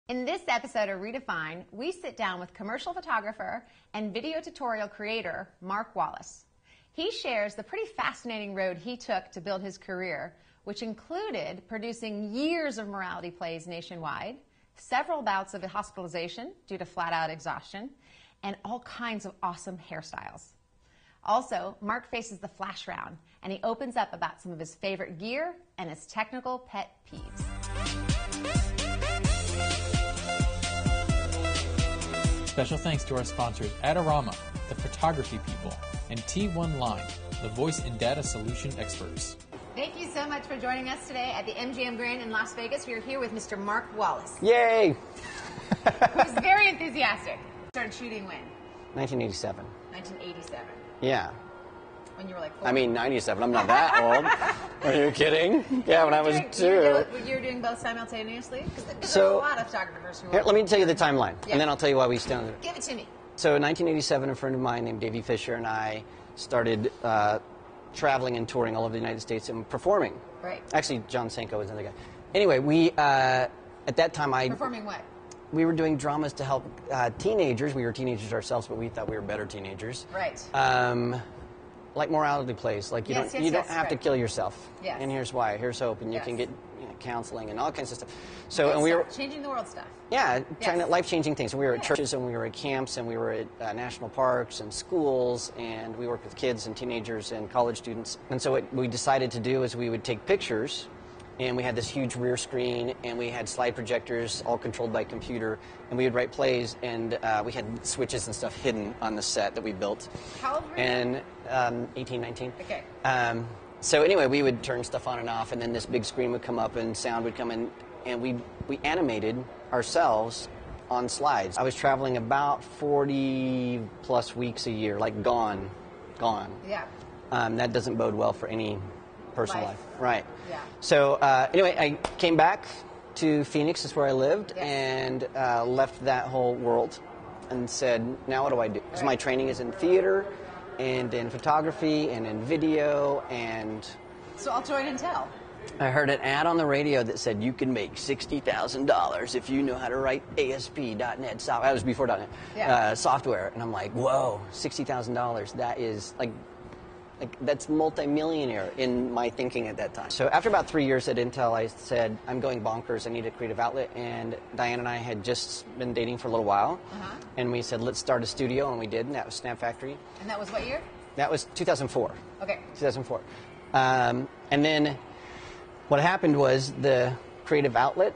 In this episode of reDefine, we sit down with commercial photographer and video tutorial creator, Mark Wallace. He shares the pretty fascinating road he took to build his career, which included producing years of morality plays nationwide, several bouts of hospitalization due to flat-out exhaustion, and all kinds of awesome hairstyles. Also, Mark faces the flash round, and he opens up about some of his favorite gear and his technical pet peeves. Special thanks to our sponsors, Adorama, the photography people, and T1 Line, the voice and data solution experts. Thank you so much for joining us today at the MGM Grand in Las Vegas. We are here with Mr. Mark Wallace. Yay! Who's very enthusiastic. Started shooting when? 1987. 1987. Yeah. When you were like 4? I mean, 97. I'm not that old. Are you kidding? Yeah, when I was 2. You were doing both simultaneously? Because there's a lot of photographers who here, let me tell you the timeline, and then I'll tell you why we stand. Give it to me. So in 1987, a friend of mine named Davey Fisher and I started traveling and touring all over the United States and performing. Right. Actually, John Sanko was another guy. Anyway, we, at that time, Performing what? We were doing dramas to help teenagers. We were teenagers ourselves, but we thought we were better teenagers. Right. Like morality plays. Like you don't have to kill yourself. Yes. And here's why. Here's hope, and you can get counseling and all kinds of stuff. So and we were changing the world stuff. Yeah, trying to life-changing things. And we were at churches, and we were at camps, and we were at national parks and schools, and we worked with kids and teenagers and college students. And so what we decided to do is we would take pictures. And we had this huge rear screen, and we had slide projectors, all controlled by computer, and we would write plays, and we had switches and stuff hidden on the set that we built. How old were you? And 18, 19. Okay. So anyway, we would turn stuff on and off, and then this big screen would come up, and sound would come in, and we animated ourselves on slides. I was traveling about 40-plus weeks a year, like gone. Yeah. That doesn't bode well for any personal life. Right. Yeah. So anyway, I came back to Phoenix, is where I lived, and left that whole world and said, now what do I do? Because my training is in theater and in photography and in video. And so I'll join and tell. I heard an ad on the radio that said you can make $60,000 if you know how to write ASP.NET software. That was before .NET software. And I'm like, whoa, $60,000. That is like that's multi-millionaire in my thinking at that time. So after about 3 years at Intel, I said, I'm going bonkers. I need a creative outlet. And Diane and I had just been dating for a little while. And we said, let's start a studio. And we did. And that was Snap Factory. And that was what year? That was 2004. Okay. 2004. And then what happened was the creative outlet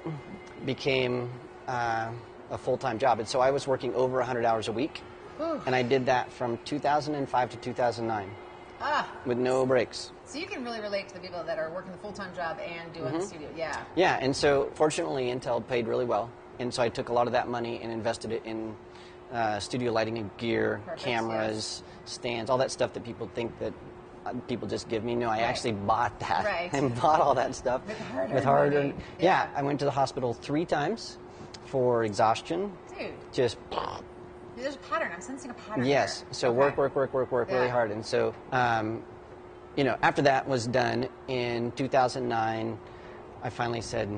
became a full-time job. And so I was working over 100 hours a week. And I did that from 2005 to 2009. With no breaks. So you can really relate to the people that are working the full-time job and doing the studio. Yeah. Yeah, and so fortunately Intel paid really well, and so I took a lot of that money and invested it in studio lighting and gear, cameras, stands, all that stuff that people think that people just give me. No, I actually bought that and bought all that stuff with hard-earned. Yeah, I went to the hospital 3 times for exhaustion. Dude. Just. There's a pattern. I'm sensing a pattern. Yes. Here. So work really hard. And so, after that was done in 2009, I finally said,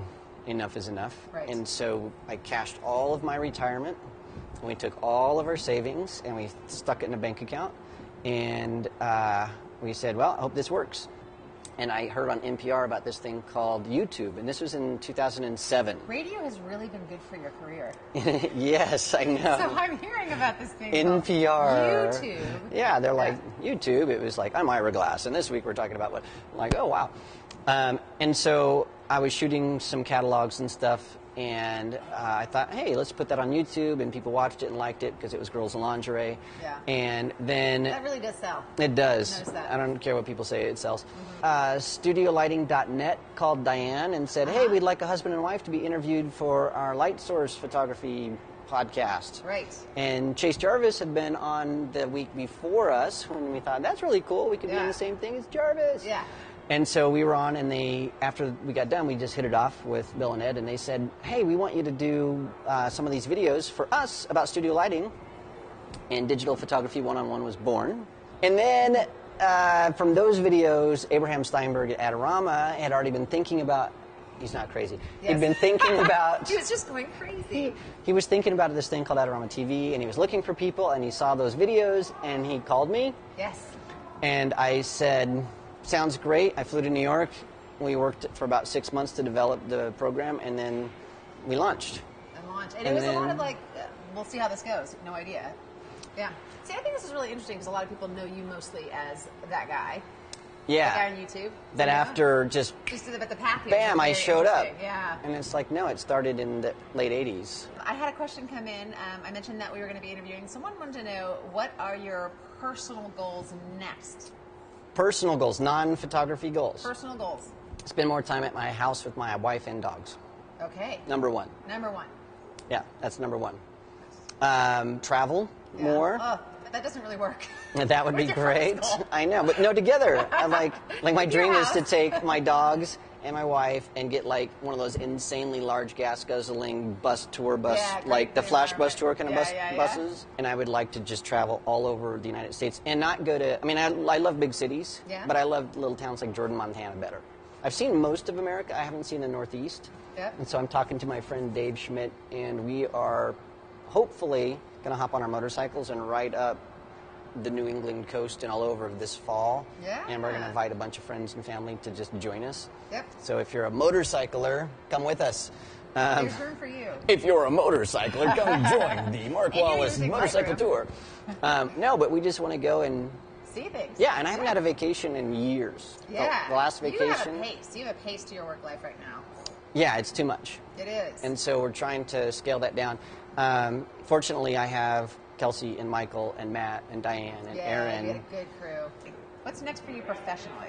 enough is enough. Right. And so I cashed all of my retirement, and we took all of our savings, and we stuck it in a bank account. And we said, well, I hope this works. And I heard on NPR about this thing called YouTube, and this was in 2007. Radio has really been good for your career. Yes, I know. So I'm hearing about this thing NPR. called YouTube. Yeah, they're like, YouTube. It was like, I'm Ira Glass, and this week we're talking about what? I'm like, oh, wow. And so I was shooting some catalogs and stuff, and I thought, hey, let's put that on YouTube, and people watched it and liked it because it was girls in lingerie. Yeah. And then... That really does sell. It does. Notice that. I don't care what people say, it sells. StudioLighting.net called Diane and said, hey, we'd like a husband and wife to be interviewed for our light source photography podcast. Right. And Chase Jarvis had been on the week before us, when we thought, that's really cool, we could be in the same thing as Jarvis. Yeah. And so we were on, and after we got done, we just hit it off with Bill and Ed, and they said, hey, we want you to do some of these videos for us about studio lighting. And Digital Photography 101 was born. And then from those videos, Abraham Steinberg at Adorama had already been thinking about he's not crazy. Yes. He'd been thinking about... He was just going crazy. He was thinking about this thing called Adorama TV, and he was looking for people, and he saw those videos, and he called me. Yes. And I said, sounds great. I flew to New York. We worked for about 6 months to develop the program, and then we launched. And it was a lot of like, we'll see how this goes. No idea. Yeah. See, I think this is really interesting because a lot of people know you mostly as that guy. Yeah. That guy on YouTube. That after just the package. Bam, I showed up. Yeah. And it's like, no, it started in the late 80s. I had a question come in. I mentioned that we were going to be interviewing. Someone wanted to know, what are your personal goals next? Personal goals, non-photography goals. Personal goals. Spend more time at my house with my wife and dogs. Okay. Number one. Number one. Yeah, that's number one. Travel more. Oh, that doesn't really work. That would be great. I know, but no, together. I'm like my dream is to take my dogs and my wife and get like one of those insanely large gas guzzling bus, like the Flash bus tour kind of buses. And I would like to just travel all over the United States and not go to, I mean, I love big cities, but I love little towns like Jordan, Montana better. I've seen most of America. I haven't seen the Northeast. Yep. And so I'm talking to my friend Dave Schmidt, and we are hopefully going to hop on our motorcycles and ride up the New England coast and all over this fall. Yeah. And we're going to invite a bunch of friends and family to just join us. Yep. So if you're a motorcycler, come with us. There's room for you. If you're a motorcycler, come join the Mark Wallace Motorcycle Tour. No, but we just want to go and see things. Yeah, and I haven't had a vacation in years. Yeah. The last vacation. You have a pace. You have a pace to your work life right now. Yeah, it's too much. It is. And so we're trying to scale that down. Fortunately, I have Kelsey and Michael and Matt and Diane and Aaron. Yeah, a good crew. What's next for you professionally?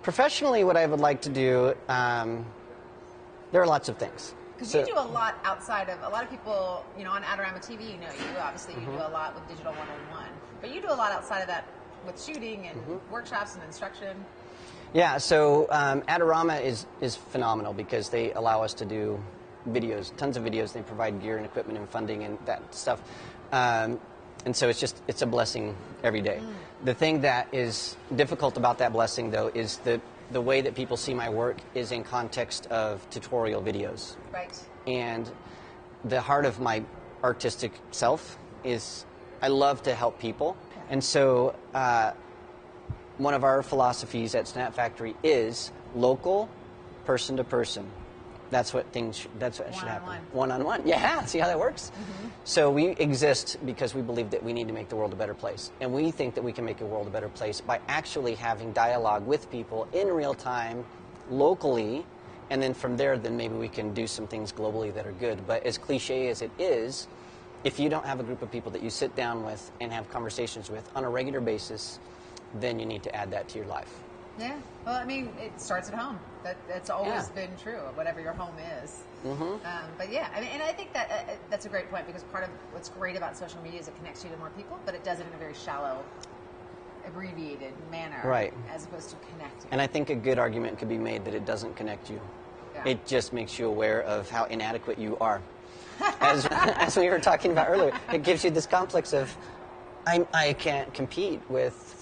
Professionally, what I would like to do, there are lots of things. Because you do a lot outside of, a lot of people, you know, on Adorama TV, you know you, obviously you do a lot with digital one-on-one. But you do a lot outside of that with shooting and workshops and instruction. Yeah, so Adorama is phenomenal because they allow us to do videos, tons of videos. They provide gear and equipment and funding and that stuff. And so it's a blessing every day. The thing that is difficult about that blessing, though, is the way that people see my work is in context of tutorial videos. Right. And the heart of my artistic self is I love to help people. And so one of our philosophies at Snap Factory is local, person to person. That's what should happen. One-on-one. Yeah, see how that works? So we exist because we believe that we need to make the world a better place. And we think that we can make the world a better place by actually having dialogue with people in real time, locally, and then from there, then maybe we can do some things globally that are good. But as cliche as it is, if you don't have a group of people that you sit down with and have conversations with on a regular basis, then you need to add that to your life. Yeah. Well, I mean, it starts at home. That's always been true, whatever your home is. But yeah, I mean, and I think that that's a great point because part of what's great about social media is it connects you to more people, but it does it in a very shallow, abbreviated manner, right? As opposed to connecting. And I think a good argument could be made that it doesn't connect you. Yeah. It just makes you aware of how inadequate you are. As we were talking about earlier, it gives you this complex of, I can't compete with,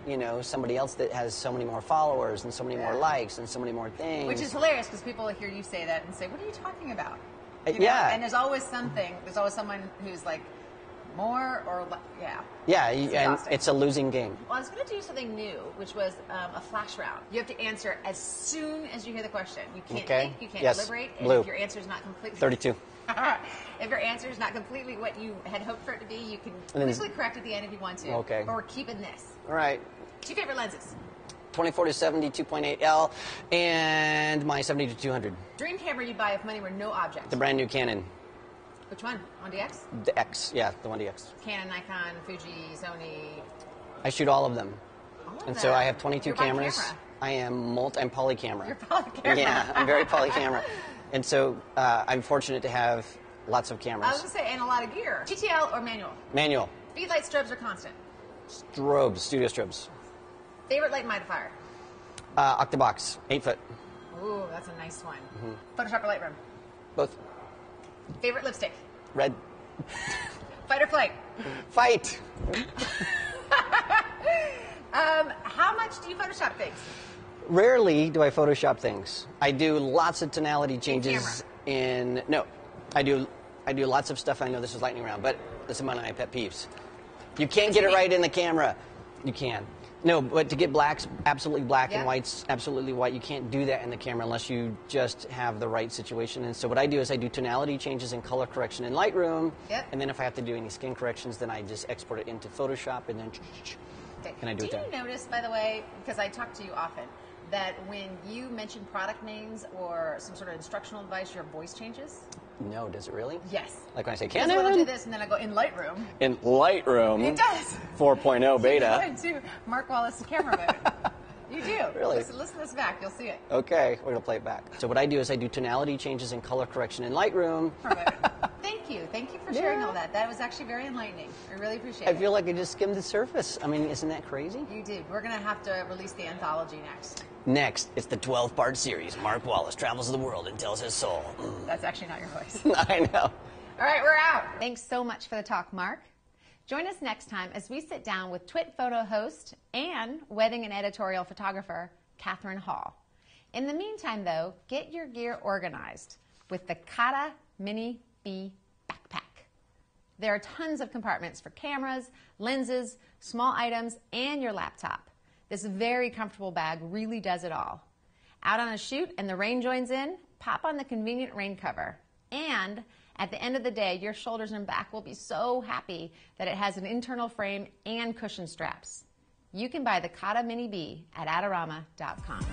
you know, somebody else that has so many more followers and so many more likes and so many more things. Which is hilarious because people hear you say that and say, what are you talking about? You know? Yeah. And there's always someone who's like, more or less, Yeah, and it's a losing game. Well, I was going to do something new, which was a flash round. You have to answer as soon as you hear the question. You can't think, you can't deliberate, and if your answer is not completely... 32. If your answer is not completely what you had hoped for it to be, you can quickly correct at the end if you want to. Okay. But we're keeping this. All right. 2 favorite lenses? 24-70 2.8L and my 70-200. Dream camera you'd buy if money were no object? The brand new Canon. Which one? 1DX? The X, yeah, the 1DX. Canon, Nikon, Fuji, Sony. I shoot all of them. So I have 22 cameras. Camera. I'm polycamera. You're polycamera. Yeah, I'm very polycamera. And so I'm fortunate to have lots of cameras. I was going to say, and a lot of gear. TTL or manual? Manual. Speed light strobes or constant? Strobes, studio strobes. Favorite light modifier? Octabox, 8-foot. Ooh, that's a nice one. Photoshop or Lightroom? Both. Favorite lipstick? Red. Fight or flight? Fight. How much do you Photoshop things? Rarely do I Photoshop things. I do lots of tonality changes I do lots of stuff. I know this is lightning round, but this is one of my pet peeves. You can't get it right in the camera. You can. No, but to get blacks, absolutely black, and whites, absolutely white, you can't do that in the camera unless you just have the right situation. And so what I do is I do tonality changes and color correction in Lightroom, and then if I have to do any skin corrections, then I just export it into Photoshop, and then and I do it there. Do you notice, by the way, because I talk to you often, that when you mention product names or some sort of instructional advice, your voice changes? No, does it really? Yes. Like when I say Canon? Because when I do this and then I go in Lightroom. In Lightroom? It does. 4.0 beta. You go into Mark Wallace camera mode. You do. Really? Listen to this back. You'll see it. Okay, we're going to play it back. So what I do is I do tonality changes and color correction in Lightroom. Thank you. Thank you for sharing all that. That was actually very enlightening. I really appreciate it. I feel like I just skimmed the surface. I mean, isn't that crazy? You did. We're going to have to release the anthology next. Next, it's the 12-part series. Mark Wallace travels the world and tells his soul. That's actually not your voice. I know. All right, we're out. Thanks so much for the talk, Mark. Join us next time as we sit down with Twit Photo host and wedding and editorial photographer, Catherine Hall. In the meantime, though, get your gear organized with the Kata Mini B backpack. There are tons of compartments for cameras, lenses, small items, and your laptop. This very comfortable bag really does it all. Out on a shoot and the rain joins in, pop on the convenient rain cover. And at the end of the day, your shoulders and back will be so happy that it has an internal frame and cushion straps. You can buy the Kata Mini B at Adorama.com.